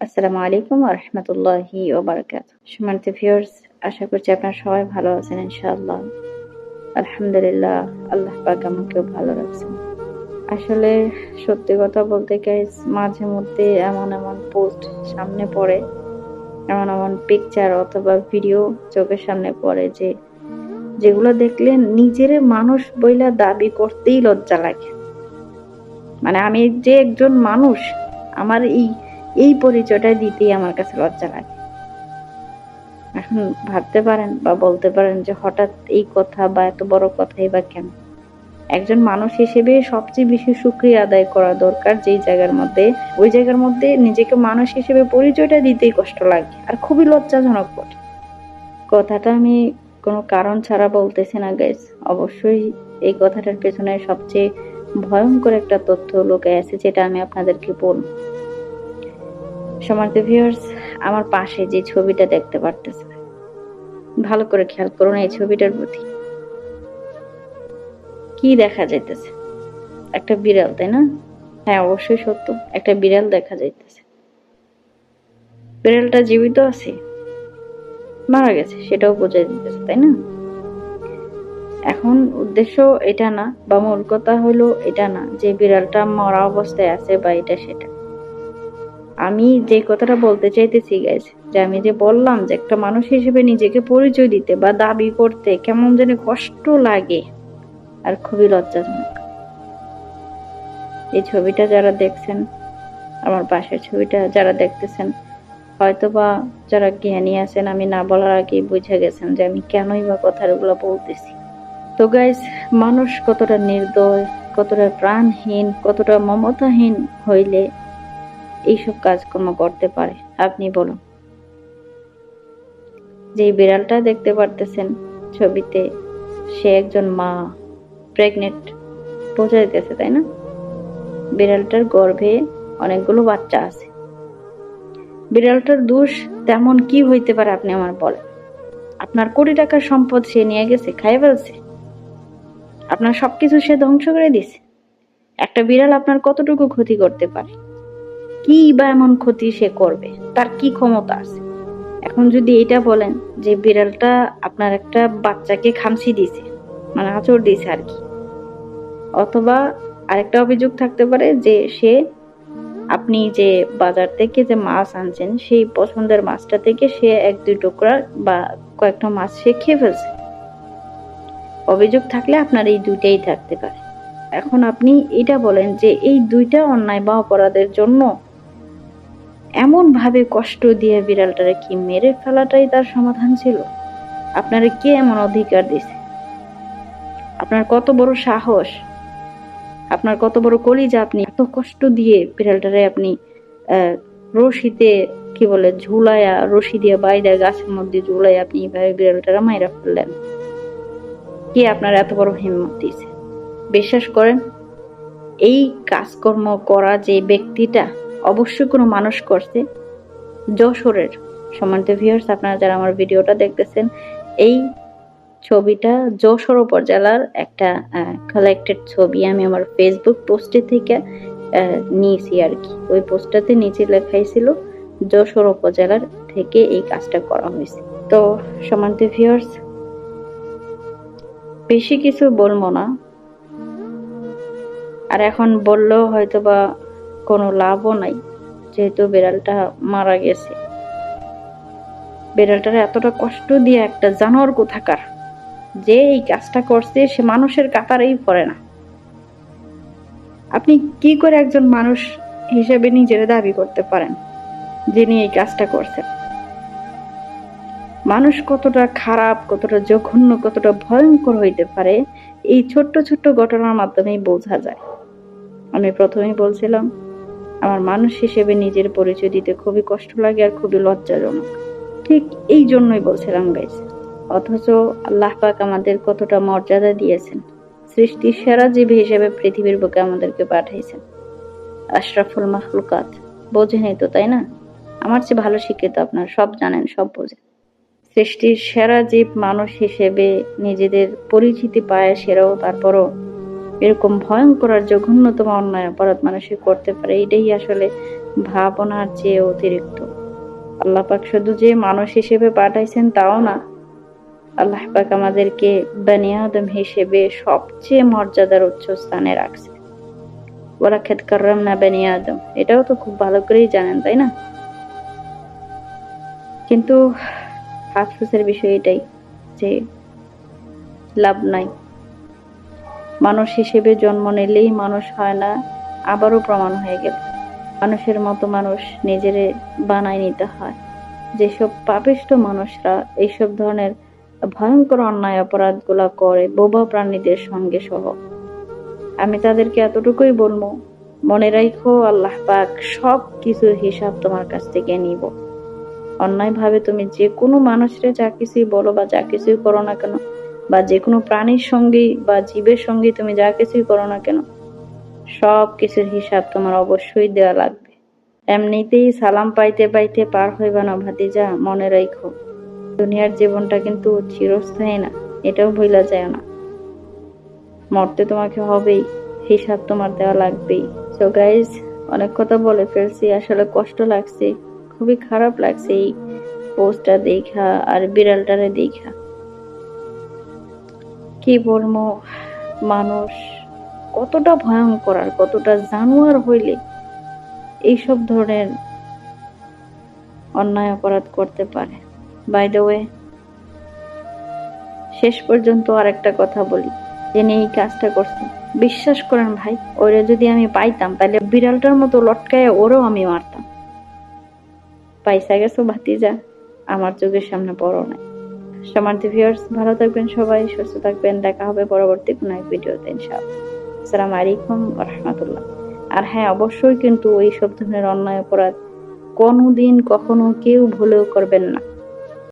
আসসালামু আলাইকুম ওয়া রাহমাতুল্লাহি ওয়া বারাকাতুহু। সম্মানিত ভিউয়ার্স, আশা করছি আপনারা সবাই ভালো আছেন ইনশাআল্লাহ। আলহামদুলিল্লাহ, আল্লাহ পাক আমাকেও ভালো রাখছেন। আসলে সত্যি কথা বলতে গাইস, মাঝে মধ্যে এমন এমন পোস্ট সামনে পড়ে, এমন এমন পিকচার অথবা ভিডিও চোখের সামনে পড়ে যেগুলো দেখলে নিজেরে মানুষ বইলা দাবি করতেই লজ্জা লাগে। মানে আমি যে একজন মানুষ, আমার এই পরিচয়টা দিতেই আমার কাছে লজ্জা লাগে। এখন ভাবতে পারেন বা বলতে পারেন যে হঠাৎ এই কথা বা এত বড় কথাই বা কেন? একজন মানুষ হিসেবে সবচেয়ে বেশি শুকরিয়া আদায় করা দরকার ওই জায়গার মধ্যে নিজেকে মানুষ হিসেবে পরিচয়টা দিতেই কষ্ট লাগে আর খুবই লজ্জাজনক বটে। কথাটা আমি কোনো কারণ ছাড়া বলতেছি না গাইস। অবশ্যই এই কথাটার পেছনে সবচেয়ে ভয়ঙ্কর একটা তথ্য লুকায়ে আছে, যেটা আমি আপনাদেরকে বলবো। সম্মানিত ভিউয়ার্স, আমার পাশে যে ছবিটা দেখতে পারতেছেন, ভালো করে খেয়াল করুন এই ছবিটার প্রতি। কি দেখা যাইতেছে? একটা বিড়াল, তাই না? হ্যাঁ, অবশ্যই সত্য, একটা বিড়াল দেখা যাইতেছে। বিড়ালটা জীবিত আছে, মারা গেছে সেটাও বোঝাই দিতেছে, তাই না? এখন উদ্দেশ্য এটা না, বা মূল কথা হলো এটা না যে বিড়ালটা মরা অবস্থায় আছে বা এটা সেটা। আমি যে কথাটা বলতে চাইতেছি গাইস, যে আমি যে বললাম যে একটা মানুষ হিসেবে নিজেকে পরিচয় দিতে বা দাবি করতে কেমন জানি কষ্ট লাগে আর খুবই লজ্জাজনক। এই ছবিটা যারা দেখছেন, আমার পাশের ছবিটা যারা দেখতেছেন, হয়তোবা যারা জ্ঞানী আছেন, আমি না বলার আগেই বুঝে গেছেন যে আমি কেনই বা কথাগুলো বলতেছি। তো গাইস, মানুষ কতটা নির্দয়, কতটা প্রাণহীন, কতটা মমতাহীন হইলে এইসব কাজকর্ম করতে পারে আপনি বলুন। যে বিড়ালটা দেখতে পারতেছেন ছবিতে, সে একজন মা, প্রেগনেন্ট বোঝা যাইতেছে, তাই না? বিড়ালটার গর্ভে অনেকগুলো বাচ্চা আছে। বিড়ালটার দোষ তেমন কি হইতে পারে আপনি আমার বলেন? আপনার কোটি টাকার সম্পদ সে নিয়ে গেছে, খাইয়ে ফেলছে, আপনার সবকিছু সে ধ্বংস করে দিছে। একটা বিড়াল আপনার কতটুকু ক্ষতি করতে পারে? কি বা এমন ক্ষতি সে করবে? তার কি ক্ষমতা আছে? এখন যদি এটা বলেন যে বিড়ালটা আপনার একটা বাচ্চাকে খামচি দিছে, মানে আঁচড় দিছে আর কি, অথবা আরেকটা অভিযোগ থাকতে পারে যে আপনি যে বাজার থেকে যে মাছ আনছেন, সেই পছন্দের মাছটা থেকে সে 1-2 টুকরা বা কয়েকটা মাছ সে খেয়ে ফেলছে। অভিযোগ থাকলে আপনার এই দুইটাই থাকতে পারে। এখন আপনি এটা বলেন যে এই দুইটা অন্যায় বা অপরাধের জন্য এমন ভাবে কষ্ট দিয়ে বিড়ালটারে কি মেরে ফেলাটাই তার সমাধান ছিল? আপনারে কে এমন অধিকার দিছে? আপনার কত বড় সাহস, আপনার কত বড় কলিজা, আপনি এত কষ্ট দিয়ে বিড়ালটারে আপনি রশিতে কি বলে ঝুলাইয়া, রশি দিয়ে বাইরে গাছের মধ্যে ঝুলাইয়া আপনি এইভাবে বিড়ালটারে মাইরা ফেললেন? কে আপনার এত বড় হিম্মত দিয়েছে? বিশ্বাস করেন, এই কাজকর্ম করা যে ব্যক্তিটা অবশ্যই কোনো মানুষ করছে। যশোরের, সম্মানিত ভিউয়ার্স, আপনারা যারা আমার ভিডিওটা দেখতেছেন, এই ছবিটা যশোর উপজেলার একটা কালেক্টেড ছবি। আমি আমার ফেসবুক পোস্টে থেকে নিয়েছি আর কি। ওই পোস্টটাতে নিচে লেখাই ছিল যশোর উপজেলার থেকে এই কাজটা করা হয়েছে। তো সম্মানিত ভিউয়ার্স, বেশি কিছু বলবো না, আর এখন বললেও হয়তো বা কোনো লাভও নাই, যেহেতু বিড়ালটা মারা গেছে। বিড়ালটার এতটা কষ্ট দিয়ে একটা জানোয়ার কোথাকার যে এই কাজটা করছে, সে মানুষের কাতারেই পড়ে না। আপনি কি করে একজন মানুষ হিসেবে নিজের দাবি করতে পারেন যিনি এই কাজটা করছেন? মানুষ কতটা খারাপ, কতটা জঘন্য, কতটা ভয়ঙ্কর হইতে পারে এই ছোট্ট ছোট্ট ঘটনার মাধ্যমেই বোঝা যায়। আমি প্রথমেই বলছিলাম, আমার মানুষ হিসেবে নিজের পরিচয় দিতে খুবই কষ্ট লাগে আর খুবই লজ্জাজনক। ঠিক এই জন্যই বলছিলাম গাইস। অথচ আল্লাহ পাক আমাদের কতটা মর্যাদা দিয়েছেন, সৃষ্টির সেরা জীব হিসেবে পৃথিবীর বুকে আমাদেরকে পাঠাইছেন, আশরাফুল মাখলুকাত। বোঝেনই তো, তাই না? আমার চেয়ে ভালো শিক্ষিত আপনার, সব জানেন, সব বোঝেন। সৃষ্টির সেরা জীব মানুষ হিসেবে নিজেদের পরিচিতি পায় সেরাও, তারপরও এরকম ভয়ঙ্কর আর জঘন্যতম অন্যায় অপরাধ মানুষে করতে পারে, এটাই আসলে ভাবনার চেয়ে অতিরিক্ত। আল্লাহ পাক শুধু যে মানুষ হিসেবে পাঠাইছেন তাও না, আল্লাহ পাক আমাদেরকে বনি আদম হিসেবে সবচেয়ে মর্যাদার উচ্চ স্থানে রাখছে। ওয়ালাকাদ কাররামনা বনি আদম, এটাও তো খুব ভালো করেই জানেন, তাই না? কিন্তু আফসোসের বিষয় এটাই যে লাভ নাই। মানুষ হিসেবে জন্ম নিলেই মানুষ হয় না, আবারও প্রমাণ হয়ে গেল মানুষের মতো মানুষ নিজেরে বানায় নিতে হয়। যেসব পাপিষ্ঠ মানুষরা এইসব ধরনের ভয়ঙ্কর অন্যায় অপরাধগুলা করে বোবা প্রাণীদের সঙ্গে সহ, আমি তাদেরকে এতটুকুই বলবো, মনে রাখো আল্লাহ পাক সব কিছুর হিসাব তোমার কাছ থেকে নিব। অন্যায় ভাবে তুমি যে কোনো মানুষরে যা কিছুই বলো বা যা কিছুই করো না কেন, বা যে কোনো প্রাণীর সঙ্গেই বা জীবের সঙ্গে তুমি যা কিছুই করো না কেন, সব কিছুর হিসাব তোমার অবশ্যই দেওয়া লাগবে। এমনিতেই সালাম পাইতে পাইতে পার হইবা না ভাতিজা, মনে রাখো দুনিয়ার জীবনটা কিন্তু চিরস্থায়ী না, এটাও ভুলা যায় না। মরতে তোমাকে হবেই, হিসাব তোমার দেওয়া লাগবেই। সো গাইজ, অনেক কথা বলে ফেলছি, আসলে কষ্ট লাগছে, খুবই খারাপ লাগছে এই পোস্টটা দেখা আর বিড়ালটারে দেখা। কি বলবো, মানুষ কতটা ভয়ঙ্কর আর কতটা জানোয়ার হইলে এইসব ধরনের অন্যায় অপরাধ করতে পারে। বাই দ্য ওয়ে, শেষ পর্যন্ত আর একটা কথা বলি, যিনি এই কাজটা করছে, বিশ্বাস করেন ভাই, ওরে যদি আমি পাইতাম তাহলে বিড়ালটার মতো লটকায় ওরেও আমি মারতাম। পাইসা গেছো ভাতিজা, আমার চোখের সামনে পড়ো নাই। সম্মানিত ভিউয়ার্স, ভালো থাকবেন সবাই, সুস্থ থাকবেন, দেখা হবে পরবর্তী কোনো এক ভিডিওতে ইনশাআল্লাহ। আসসালামু আলাইকুম ওয়া রাহমাতুল্লাহ। আর হ্যাঁ, অবশ্যই কিন্তু এইসব ধরনের অন্যায় অপরাধ কোনোদিন কখনো কেউ ভুলেও করবেন না।